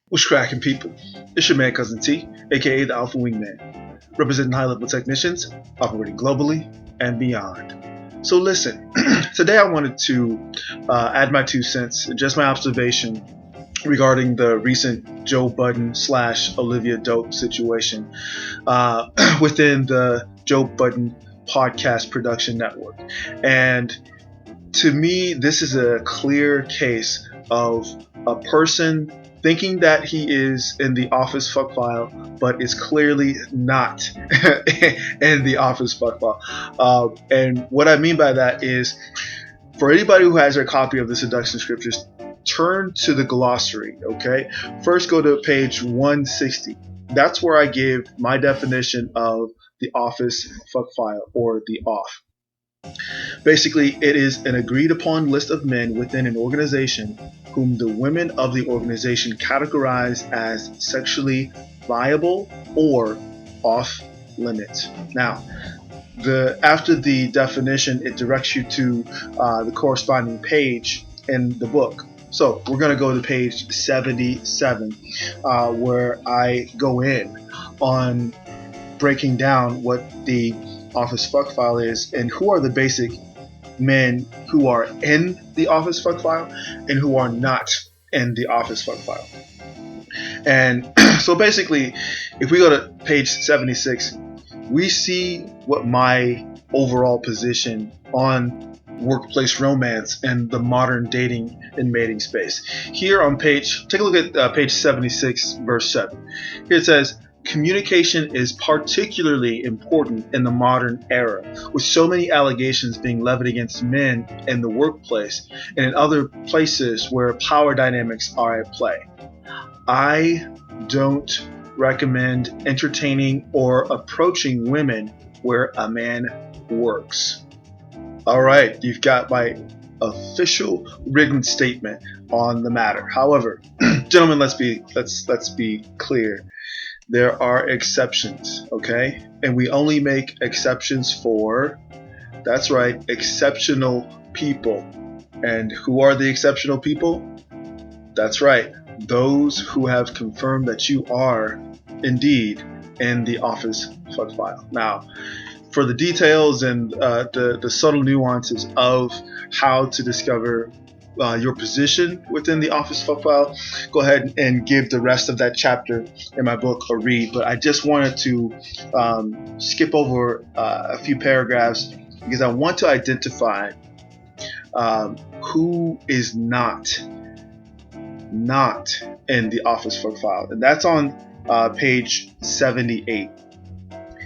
What's cracking, people? It's your man Cousin T, aka the Alpha Wingman, representing high-level technicians operating globally and beyond. So listen, today I wanted to add my 2 cents, just my observation regarding the recent Joe Budden / Olivia Dope situation within the Joe Budden podcast production network. And to me, this is a clear case of a person thinking that he is in the office fuck file, but is clearly not in the office fuck file. And what I mean by that is, for anybody who has their copy of the Seduction scriptures, turn to the glossary, okay? First, go to page 160. That's where I give my definition of the office fuck file, or the off. Basically, it is an agreed upon list of men within an organization whom the women of the organization categorize as sexually viable or off limits. Now, after the definition, it directs you to the corresponding page in the book. So we're going to go to page 77, where I go in on breaking down what the office fuck file is and who are the basic men who are in the office fuck file and who are not in the office fuck file. And so basically, if we go to page 76, we see what my overall position on workplace romance and the modern dating and mating space. Here on page, take a look at page 76, verse 7. Here it says, communication is particularly important in the modern era, with so many allegations being levied against men in the workplace and in other places where power dynamics are at play. I don't recommend entertaining or approaching women where a man works. All right, you've got my official written statement on the matter. However, gentlemen, let's be clear. There are exceptions, okay? And we only make exceptions for, that's right, exceptional people. And who are the exceptional people? That's right, those who have confirmed that you are indeed in the office fuck file. Now, for the details and the subtle nuances of how to discover your position within the office fuck file, go ahead and give the rest of that chapter in my book a read. But I just wanted to skip over a few paragraphs because I want to identify who is not in the office fuck file, and that's on page 78.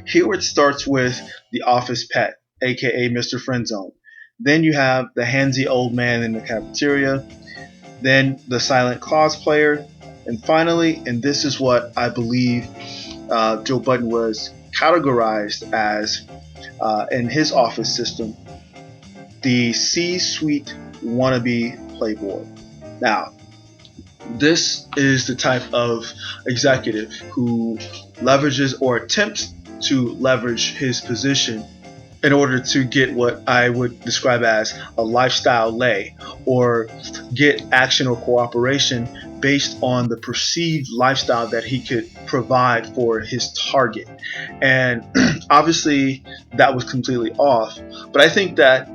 Here it starts with the office pet, aka Mr. Friendzone. Then you have the handsy old man in the cafeteria, then the silent cosplayer, and finally, and this is what I believe Joe Budden was categorized as in his office system, the C-suite wannabe playboy. Now, this is the type of executive who leverages or attempts to leverage his position in order to get what I would describe as a lifestyle lay, or get action or cooperation based on the perceived lifestyle that he could provide for his target. And obviously that was completely off, but I think that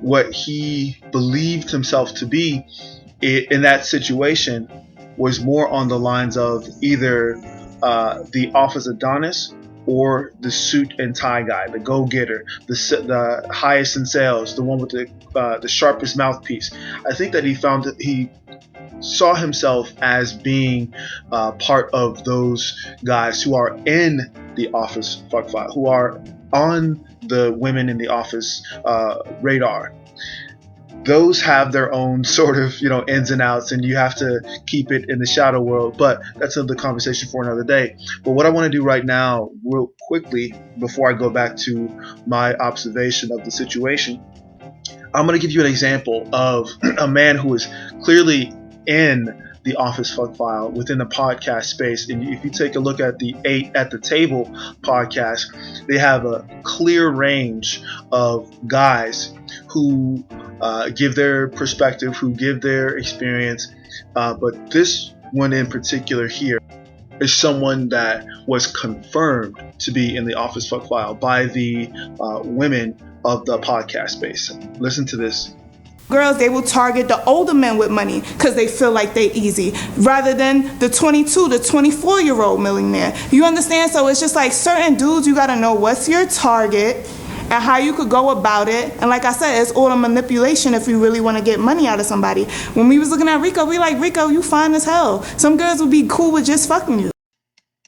what he believed himself to be in that situation was more on the lines of either the office Adonis or the suit and tie guy, the go-getter, the highest in sales, the one with the sharpest mouthpiece. I think that he saw himself as being part of those guys who are in the office fuck file, who are on the women in the office radar. Those have their own sort of, ins and outs, and you have to keep it in the shadow world, but that's another conversation for another day. But what I want to do right now, real quickly, before I go back to my observation of the situation, I'm going to give you an example of a man who is clearly in the office fuck file within the podcast space. And if you take a look at the 8 at the Table podcast, they have a clear range of guys who give their perspective, who give their experience. But this one in particular here is someone that was confirmed to be in the office fuck file by the women of the podcast space. Listen to this. Girls, they will target the older men with money because they feel like they easy, rather than the 22 to 24-year-old millionaire. You understand? So it's just like certain dudes, you got to know what's your target and how you could go about it. And like I said, it's all a manipulation if you really want to get money out of somebody. When we was looking at Rico, we like, Rico, you fine as hell. Some girls would be cool with just fucking you.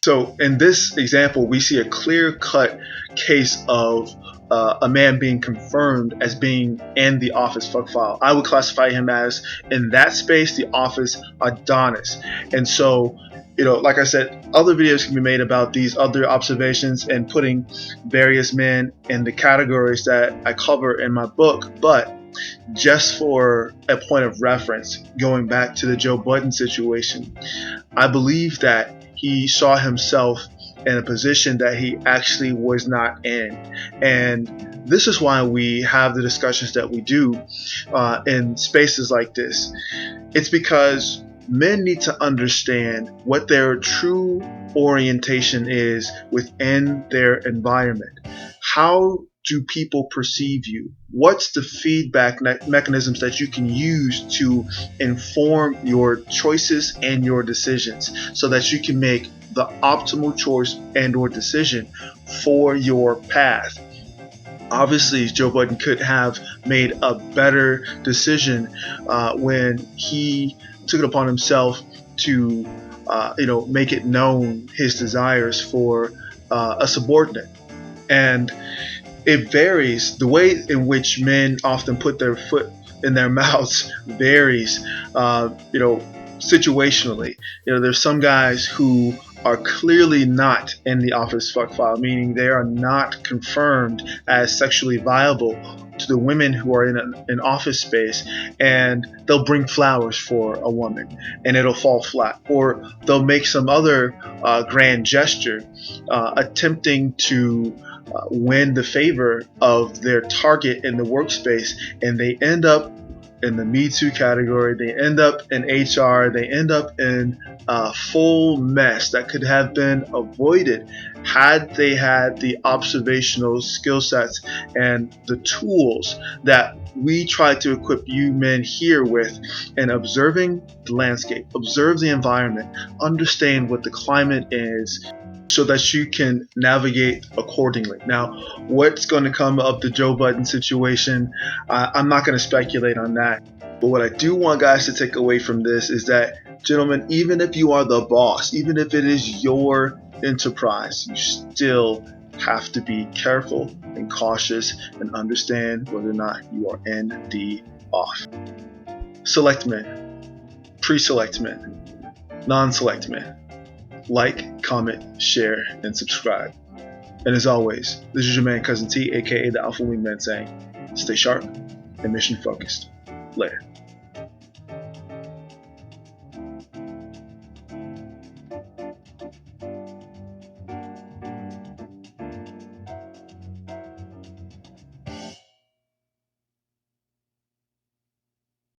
So in this example, we see a clear-cut case of a man being confirmed as being in the office fuck file. I would classify him as, in that space, the office Adonis. And so, like I said, other videos can be made about these other observations and putting various men in the categories that I cover in my book. But just for a point of reference, going back to the Joe Budden situation, I believe that he saw himself in a position that he actually was not in. And this is why we have the discussions that we do in spaces like this. It's because men need to understand what their true orientation is within their environment. How do people perceive you? What's the feedback mechanisms that you can use to inform your choices and your decisions so that you can make the optimal choice and or decision for your path? Obviously, Joe Budden could have made a better decision when he took it upon himself to make it known his desires for a subordinate. And it varies. The way in which men often put their foot in their mouths varies, situationally. There's some guys who are clearly not in the office fuck file, meaning they are not confirmed as sexually viable to the women who are in an office space, and they'll bring flowers for a woman and it'll fall flat, or they'll make some other grand gesture attempting to win the favor of their target in the workspace, and they end up in the Me Too category, they end up in HR, they end up in a full mess that could have been avoided had they had the observational skill sets and the tools that we try to equip you men here with in observing the landscape, observe the environment, understand what the climate is, so that you can navigate accordingly. Now, what's going to come of the Joe Budden situation, I'm not going to speculate on that. But what I do want guys to take away from this is that, gentlemen, even if you are the boss, even if it is your enterprise, you still have to be careful and cautious and understand whether or not you are in the off. Select men, pre-select men, non-select men. Like, comment, share, and subscribe. And as always, this is your man Cousin T, aka the Alpha Wingman, saying, stay sharp and mission focused. Later.